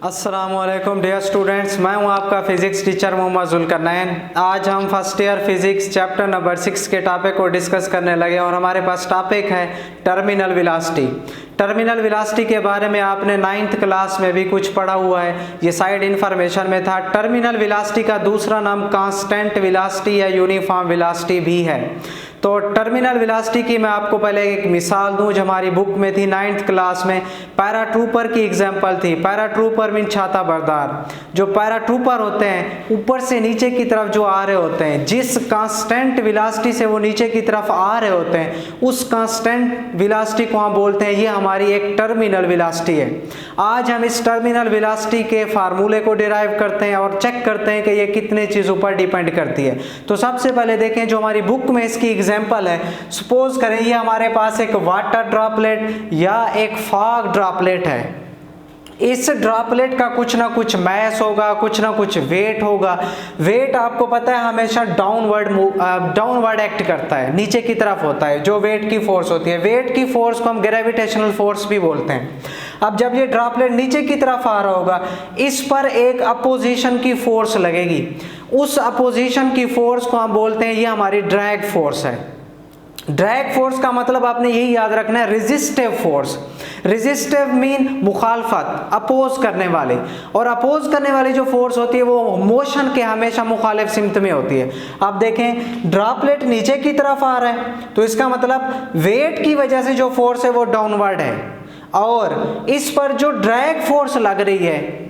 अस्सलामुअलैकुम dear students, मैं हूं आपका फिज़िक्स टीचर मोहम्मद जुल्करनैन। आज हम first year physics chapter number 6 के टॉपिक को डिस्कस करने लगे और हमारे पास टॉपिक है टर्मिनल वेलोसिटी। टर्मिनल वेलोसिटी के बारे में आपने 9th क्लास में भी कुछ पढ़ा हुआ है, ये साइड इन्फॉर्मेशन में था। टर्मिनल वेलोसिटी का दूसरा नाम कांस्टेंट वेलोसिटी या यूनिफॉर्म वेलोसिटी भी है। तो टर्मिनल वेलोसिटी की मैं आपको पहले एक मिसाल दूं जो हमारी बुक में थी 9th क्लास में। पैराट्रूपर की एग्जांपल थी। पैराट्रूपर मीन छाता बरदार। जो पैराट्रूपर होते हैं ऊपर से नीचे की तरफ जो आ रहे होते हैं, जिस कांस्टेंट वेलोसिटी से वो नीचे की तरफ आ रहे होते हैं, उस कांस्टेंट वेलोसिटी को हम बोलते हैं, ये हमारी एक टर्मिनल वेलोसिटी है। आज हम इस टर्मिनल वेलोसिटी के फार्मूले को डिराइव करते हैं और चेक करते हैं कि ये कितने चीज़ों पर डिपेंड करती है। तो सबसे पहले देखें जो हमारी बुक में इसकी एग्जाम्पल है। सपोज करें ये हमारे पास एक वाटर ड्रॉपलेट या एक फॉग ड्रॉपलेट है। इस ड्रॉपलेट का कुछ ना कुछ मैस होगा, कुछ ना कुछ वेट होगा। वेट आपको पता है हमेशा डाउनवर्ड एक्ट करता है, नीचे की तरफ होता है जो वेट की फोर्स होती है। वेट की फोर्स को हम ग्रेविटेशनल फोर्स भी बोलते हैं। अब जब ये ड्रॉपलेट नीचे की तरफ आ रहा होगा, इस पर एक अपोजिशन की फोर्स लगेगी। उस अपोजिशन की फोर्स को हम बोलते हैं, ये हमारी ड्रैग फोर्स है। ड्रैग फोर्स का मतलब आपने यही याद रखना है, रेजिस्टिव फोर्स। रेजिस्टिव मीन मुखालफत, अपोज करने वाले। और अपोज करने वाली जो फोर्स होती है वो मोशन के हमेशा मुखालिफ सिमत में होती है। अब देखें ड्रॉपलेट नीचे की तरफ आ रहा है तो इसका मतलब वेट की वजह से जो फोर्स है वो डाउनवर्ड है, और इस पर जो ड्रैग फोर्स लग रही है,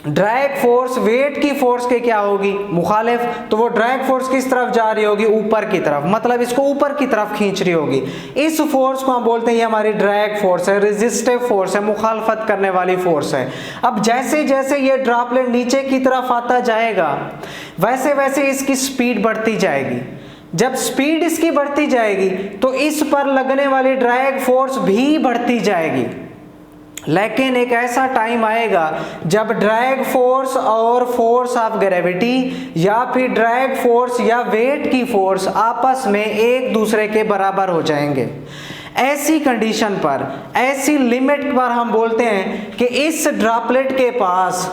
ड्रैग फोर्स वेट की फोर्स के क्या होगी, मुखालिफ। तो वो ड्रैग फोर्स किस तरफ जा रही होगी, ऊपर की तरफ, मतलब इसको ऊपर की तरफ खींच रही होगी। इस फोर्स को हम बोलते हैं ये हमारी ड्रैग फोर्स है, रेजिस्टिव फोर्स है, मुखालफत करने वाली फोर्स है। अब जैसे जैसे ये ड्रॉपलेट नीचे की तरफ आता जाएगा वैसे वैसे इसकी स्पीड बढ़ती जाएगी। जब स्पीड इसकी बढ़ती जाएगी तो इस पर लगने वाली ड्रैग फोर्स भी बढ़ती जाएगी। लेकिन एक ऐसा टाइम आएगा जब ड्रैग फोर्स और फोर्स ऑफ ग्रेविटी या फिर ड्रैग फोर्स या वेट की फोर्स आपस में एक दूसरे के बराबर हो जाएंगे। ऐसी कंडीशन पर, ऐसी लिमिट पर हम बोलते हैं कि इस ड्रॉपलेट के पास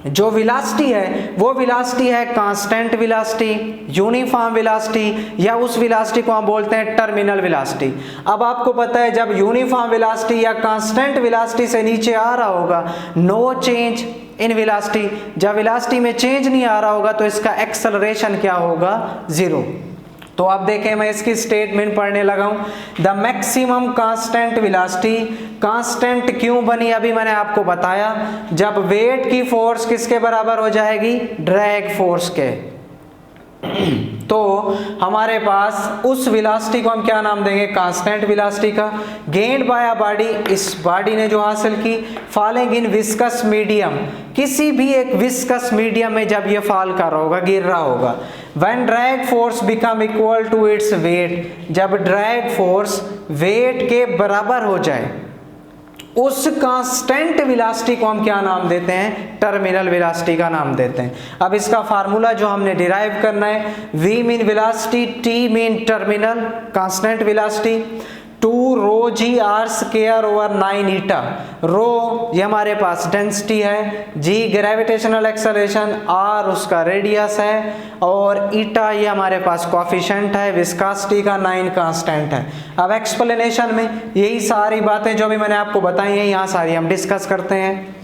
जो वेलोसिटी है वो वेलोसिटी है कांस्टेंट वेलोसिटी, यूनिफॉर्म वेलोसिटी, या उस वेलोसिटी को हम बोलते हैं टर्मिनल वेलोसिटी। अब आपको पता है जब यूनिफॉर्म वेलोसिटी या कांस्टेंट वेलोसिटी से नीचे आ रहा होगा, नो चेंज इन वेलोसिटी। जब वेलोसिटी में चेंज नहीं आ रहा होगा तो इसका एक्सेलरेशन क्या होगा, जीरो। तो अब देखें मैं इसकी स्टेटमेंट पढ़ने लगा हूं। The maximum constant velocity, constant क्यों बनी अभी मैंने आपको बताया, जब वेट की फोर्स किसके बराबर हो जाएगी, ड्रैग फोर्स के। तो हमारे पास उस वेलोसिटी को हम क्या नाम देंगे, कांस्टेंट वेलोसिटी का। गेन्ड बाय अ बॉडी, इस बॉडी ने जो हासिल की, फॉलिंग इन विस्कस मीडियम, किसी भी एक विस्कस मीडियम में जब ये फॉल कर रहा होगा, गिर रहा होगा। When drag force become equal to its weight, जब ड्रैग फोर्स वेट के बराबर हो जाए, उस कांस्टेंट वेलोसिटी को हम क्या नाम देते हैं, टर्मिनल वेलोसिटी का नाम देते हैं। अब इसका फार्मूला जो हमने डिराइव करना है, v mean velocity, t mean terminal constant velocity, 2 rho G R square over 9 eta. Rho ये हमारे पास डेंसिटी है, जी ग्रेविटेशनल एक्सेलरेशन, आर उसका रेडियस है, और ईटा ये हमारे पास कोएफिशिएंट है, विस्कोसिटी का 9 कांस्टेंट है। अब एक्सप्लेनेशन में यही सारी बातें जो भी मैंने आपको बताई हैं यहाँ सारी हम डिस्कस करते हैं।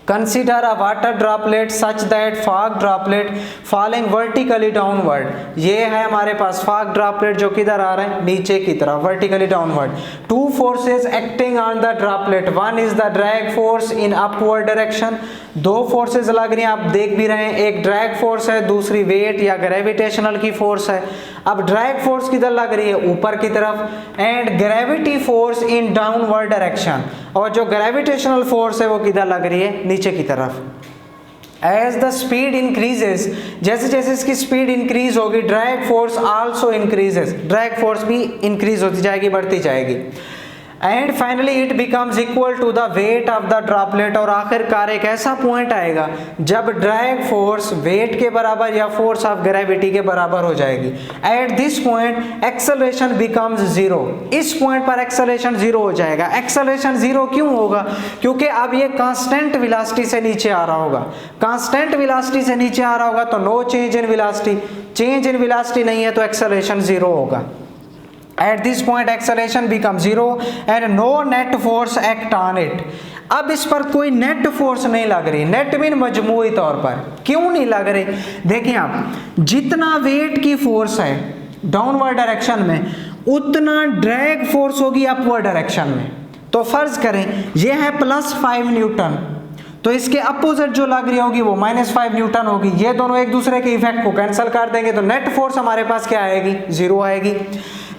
Consider a water droplet such that fog droplet falling vertically downward। ये है हमारे पास fog droplet जो किधर आ रहा है, नीचे की तरफ, vertically downward। Two forces acting on the droplet, one is the drag force in upward direction। दो फोर्सेस लग रही हैं, आप देख भी रहे हैं, एक ड्रैग फोर्स है, दूसरी वेट या ग्रेविटेशनल की फोर्स है। अब ड्रैग फोर्स किधर लग रही है, ऊपर की तरफ, and gravity force in downward direction, और जो ग्रेविटेशनल फोर्स है वो किधर लग रही है, नीचे की तरफ। एज द स्पीड इंक्रीजेस, जैसे जैसे इसकी स्पीड इंक्रीज होगी, drag force also increases, drag force भी इंक्रीज होती जाएगी, बढ़ती जाएगी। And finally it becomes equal to the weight of the droplet. और आखिरकार एक ऐसा पॉइंट आएगा जब ड्रैग फोर्स वेट के बराबर या फोर्स ऑफ ग्रेविटी के बराबर हो जाएगी। At this point acceleration becomes zero. इस पॉइंट पर एक्सेलरेशन जीरो हो जाएगा। एक्सेलरेशन जीरो क्यों होगा? क्योंकि अब ये कांस्टेंट वेलोसिटी से नीचे आ रहा होगा। कांस्टेंट वेलोसिटी से नीचे आ रहा होगा तो no change in velocity. Change in velocity नहीं है तो एक्सेलरेशन जीरो होगा। At this point acceleration becomes zero and no net force act on it। अब इस पर कोई नेट फोर्स नहीं लग रही। नेट मीन मजमूई तौर पर। क्यों नहीं लग रही? देखिए आप, जितना वेट की फोर्स है डाउनवर्ड डायरेक्शन में उतना ड्रैग फोर्स होगी अपवर्ड डायरेक्शन में। तो फर्ज करें ये है +5 न्यूटन, तो इसके अपोजिट जो लग रही होगी वो -5 न्यूटन होगी। ये दोनों एक दूसरे के इफेक्ट को कैंसिल कर देंगे तो नेट फोर्स हमारे पास क्या आएगी? जीरो आएगी।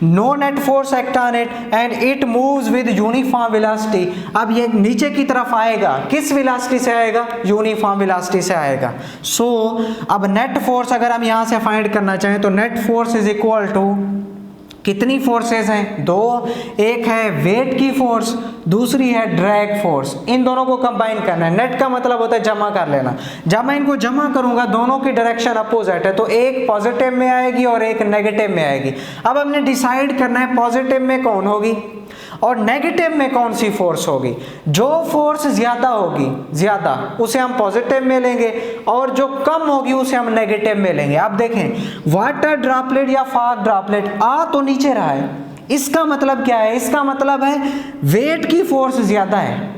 No net force act on it and it moves with uniform velocity. अब ये नीचे की तरफ आएगा, किस वेलोसिटी से आएगा? यूनिफॉर्म वेलोसिटी से आएगा। सो अब नेट फोर्स अगर हम यहां से फाइंड करना चाहें तो net force is equal to, कितनी फोर्सेस हैं? दो। एक है वेट की फोर्स, दूसरी है ड्रैग फोर्स। इन दोनों को कंबाइन करना है। नेट का मतलब होता है जमा कर लेना। जब मैं इनको जमा करूंगा दोनों की डायरेक्शन अपोजिट है तो एक पॉजिटिव में आएगी और एक नेगेटिव में आएगी। अब हमने डिसाइड करना है पॉजिटिव में कौन होगी और नेगेटिव में कौन सी फोर्स होगी। जो फोर्स ज्यादा होगी, ज्यादा, उसे हम पॉजिटिव में लेंगे और जो कम होगी उसे हम नेगेटिव में लेंगे। आप देखें वाटर ड्रॉपलेट या फॉग ड्रॉपलेट आ तो नीचे रहा है, इसका मतलब क्या है? इसका मतलब है वेट की फोर्स ज्यादा है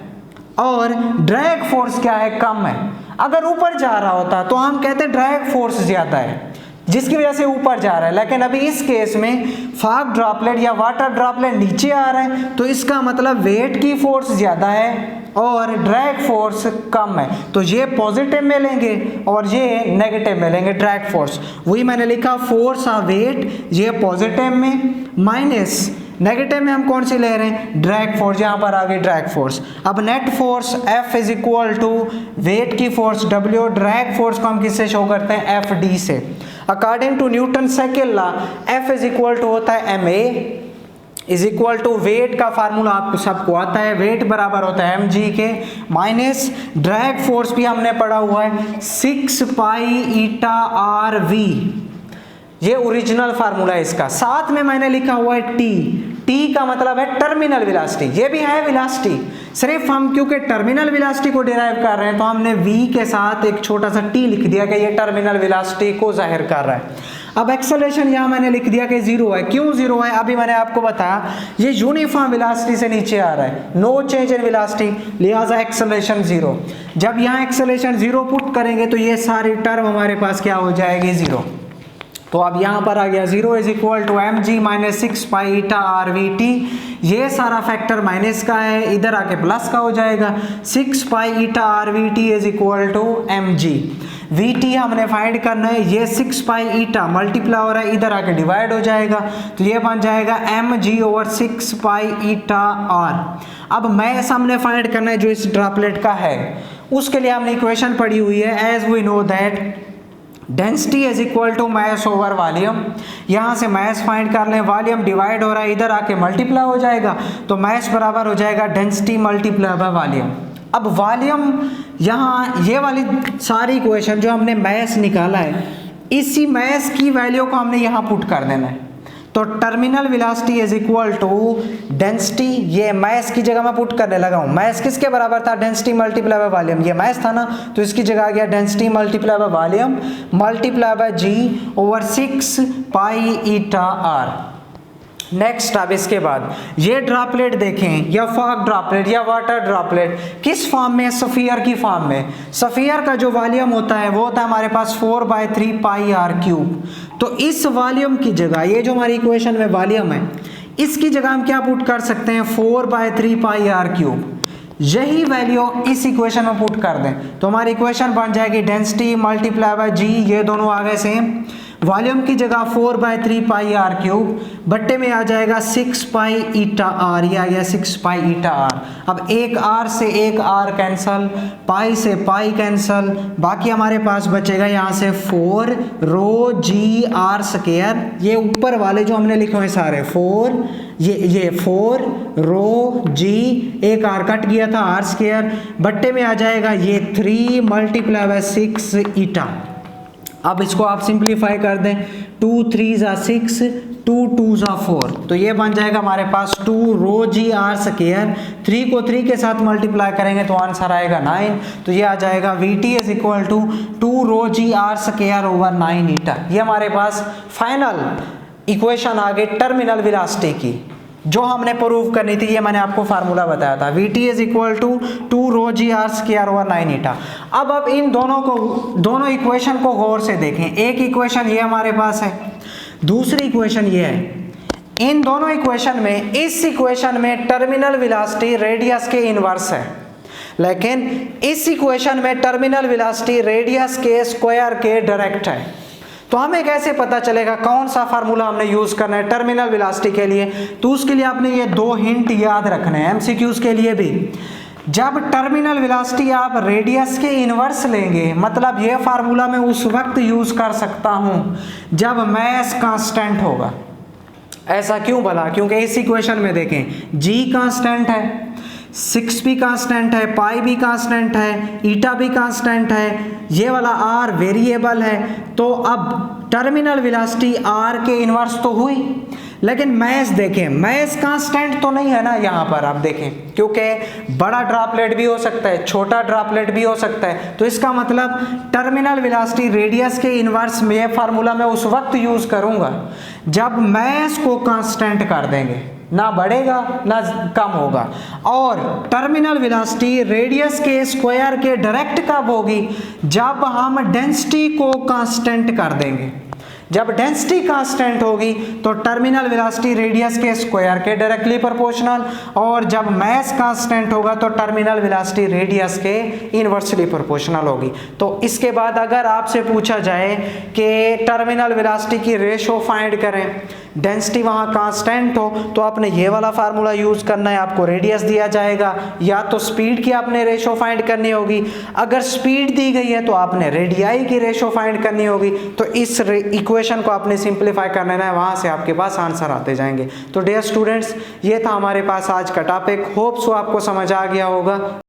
और ड्रैग फोर्स क्या है? कम है। अगर ऊपर जा रहा होता तो हम कहते ड्रैग फोर्स ज्यादा है जिसकी वजह से ऊपर जा रहा है, लेकिन अभी इस केस में फॉग ड्रॉपलेट या वाटर ड्रॉपलेट नीचे आ रहा है तो इसका मतलब वेट की फोर्स ज्यादा है और ड्रैग फोर्स कम है। तो ये पॉजिटिव में लेंगे और ये नेगेटिव में लेंगे ड्रैग फोर्स। वही मैंने लिखा फोर्स ऑफ वेट, ये पॉजिटिव में, माइनस नेगेटिव में हम कौन सी ले रहे हैं? Drag force. यहाँ पर आ गई ड्रैग फोर्स। अब net force F is equal to weight की फोर्स W, ड्रैग फोर्स को हम किससे शो करते हैं? FD से। According to Newton second law F is equal to होता है ma is equal to weight का फार्मूला आपको सबको आता है, वेट बराबर होता है mg के माइनस ड्रैग फोर्स भी हमने पढ़ा हुआ है 6 पाई ईटा RV। ये ओरिजिनल फार्मूला है इसका। साथ में मैंने लिखा हुआ है टी का मतलब है टर्मिनल वेलोसिटी। ये भी है वेलोसिटी, सिर्फ हम क्योंकि टर्मिनल वेलोसिटी को डिराइव कर रहे हैं तो हमने v के साथ एक छोटा सा t लिख दिया कि ये टर्मिनल वेलोसिटी को जाहिर कर रहा है। अब एक्सेलरेशन यहाँ मैंने लिख दिया कि जीरो है। क्यों जीरो है? अभी मैंने आपको बताया ये यूनिफॉर्म वेलोसिटी से नीचे आ रहा है, नो चेंज इन वेलोसिटी, लिहाजा एक्सेलरेशन जीरो। जब यहाँ एक्सेलरेशन जीरो पुट करेंगे तो ये सारी टर्म हमारे पास क्या हो जाएगी? जीरो। तो अब यहाँ पर आ गया zero is equal to mg minus 6 pi eta RVT। ये सारा फैक्टर माइनस का है, इधर आके प्लस का हो जाएगा। 6 pi eta RVT is equal to mg। VT हमने फाइंड करना है, ये 6 पाई ईटा मल्टीप्लाई हो रहा है, इधर आके डिवाइड हो जाएगा तो ये बन जाएगा mg ओवर 6 पाई ईटा r। अब मैस हमने फाइंड करना है जो इस ड्रॉपलेट का है, उसके लिए हमने इक्वेशन पढ़ी हुई है as we know that density is equal to mass over volume. यहाँ से मास फाइंड कर लें, वॉल्यूम डिवाइड हो रहा है, इधर आके मल्टीप्लाई हो जाएगा तो मास बराबर हो जाएगा डेंसिटी मल्टीप्लाई बाय वॉल्यूम। अब वॉल्यूम यहाँ ये वाली सारी इक्वेशन जो हमने मास निकाला है, इसी मास की वैल्यू को हमने यहाँ पुट कर देना है। तो terminal velocity is equal to density, ये मास की जगह मैं पुट करने लगा हूँ। मास किसके बराबर था? Density multiply by volume. ये मास था ना, तो इसकी जगह आ गया density multiply by volume multiply by g over 6 pi eta r। Next अब इसके बाद ये ड्रॉपलेट देखें, या फॉग ड्रॉपलेट या वाटर ड्रॉपलेट किस फॉर्म में? सफियर की फॉर्म में। सफियर का जो वॉल्यूम होता है वो होता है हमारे पास 4/3 पाई r³। तो इस वॉल्यूम की जगह, ये जो हमारी इक्वेशन में वॉल्यूम है, इसकी जगह हम क्या पुट कर सकते हैं? 4/3 पाई r³। यही वैल्यू इस इक्वेशन में पुट कर दें तो हमारी इक्वेशन बन जाएगी डेंसिटी मल्टीप्लाई बाय g, ये दोनों आ गए सेम, वॉल्यूम की जगह 4/3 पाई आर क्यूब, बट्टे में आ जाएगा 6 पाई ईटा आर, ये आ गया 6 पाई ईटा आर। अब एक आर से एक आर कैंसल, पाई से पाई कैंसल, बाकी हमारे पास बचेगा यहाँ से 4 रो जी आर स्क्वायर। ये ऊपर वाले जो हमने लिखे हुए सारे 4, ये 4 रो जी, एक आर कट गया था आर स्क्वायर, बट्टे में आ जाएगा ये 3 मल्टीप्लाई बाय 6 ईटा। अब इसको आप सिंप्लीफाई कर दें, 2 3 ज़ा 6, 2 2 ज़ा 4, तो ये बन जाएगा हमारे पास 2 रो जी आर स्क्वायर। 3 को 3 के साथ मल्टीप्लाई करेंगे तो आंसर आएगा 9, तो ये आ जाएगा VT is equal to 2 rho G R square over 9 eta. ये हमारे पास फाइनल इक्वेशन आ गई टर्मिनल वेलोसिटी की, जो हमने प्रूव करनी थी। ये मैंने आपको फार्मूला बताया था, VT is equal to 2 rho G R square over 9 eta. अब इन दोनों इक्वेशन को गौर से देखें। एक इक्वेशन ये हमारे पास है, दूसरी इक्वेशन ये है। इन दोनों इक्वेशन में, इस इक्वेशन में टर्मिनल वेलोसिटी रेडियस के इनवर्स है, लेकिन इस इक्वेशन में टर्मिनल वेलोसिटी रेडियस के स्क्वायर के डायरेक्ट है। तो हमें कैसे पता चलेगा कौन सा फार्मूला हमने यूज करना है टर्मिनल वेलोसिटी के लिए? तो उसके लिए आपने ये 2 हिंट याद रखने हैं एमसीक्यूज के लिए भी। जब टर्मिनल वेलोसिटी आप रेडियस के इनवर्स लेंगे, मतलब ये फार्मूला मैं उस वक्त यूज कर सकता हूं जब मैस कांस्टेंट होगा। ऐसा क्यों भला? क्योंकि इस इक्वेशन में देखें, G कांस्टेंट है, 6 भी कांस्टेंट है, पाई भी कांस्टेंट है, ईटा भी कांस्टेंट है, ये वाला R वेरिएबल है। तो अब टर्मिनल वेलोसिटी R के इनवर्स तो हुई, लेकिन मैस देखें, मैस कांस्टेंट तो नहीं है ना यहाँ पर। आप देखें, क्योंकि बड़ा ड्रॉपलेट भी हो सकता है, छोटा ड्रॉपलेट भी हो सकता है, तो इसका मतलब टर्मिनल वेलोसिटी रेडियस के इनवर्स में ये फार्मूला मैं उस वक्त यूज करूंगा जब मैस को कांस्टेंट कर देंगे, ना बढ़ेगा ना कम होगा। और टर्मिनल वेलोसिटी रेडियस के स्क्वायर के डायरेक्ट कब होगी? जब हम डेंसिटी को कांस्टेंट कर देंगे। जब डेंसिटी कांस्टेंट होगी तो टर्मिनल वेलोसिटी रेडियस के स्क्वायर के डायरेक्टली प्रोपोर्शनल, और जब मैस कांस्टेंट होगा तो टर्मिनल वेलोसिटी रेडियस के इनवर्सली प्रोपोर्शनल होगी। तो इसके बाद अगर आपसे पूछा जाए कि टर्मिनल वेलोसिटी की रेशो फाइंड करें, डेंसिटी वहाँ कांस्टेंट हो, तो आपने ये वाला फार्मूला यूज करना है। आपको रेडियस दिया जाएगा, या तो स्पीड की आपने रेशो फाइंड करनी होगी, अगर स्पीड दी गई है तो आपने रेडियाई की रेशो फाइंड करनी होगी। तो इस इक्वेशन को आपने सिंप्लीफाई करना है, वहाँ से आपके पास आंसर आते जाएंगे। तो डियर स्टूडेंट्स, ये था हमारे पास आज का टॉपिक। होप सो आपको समझ आ गया होगा।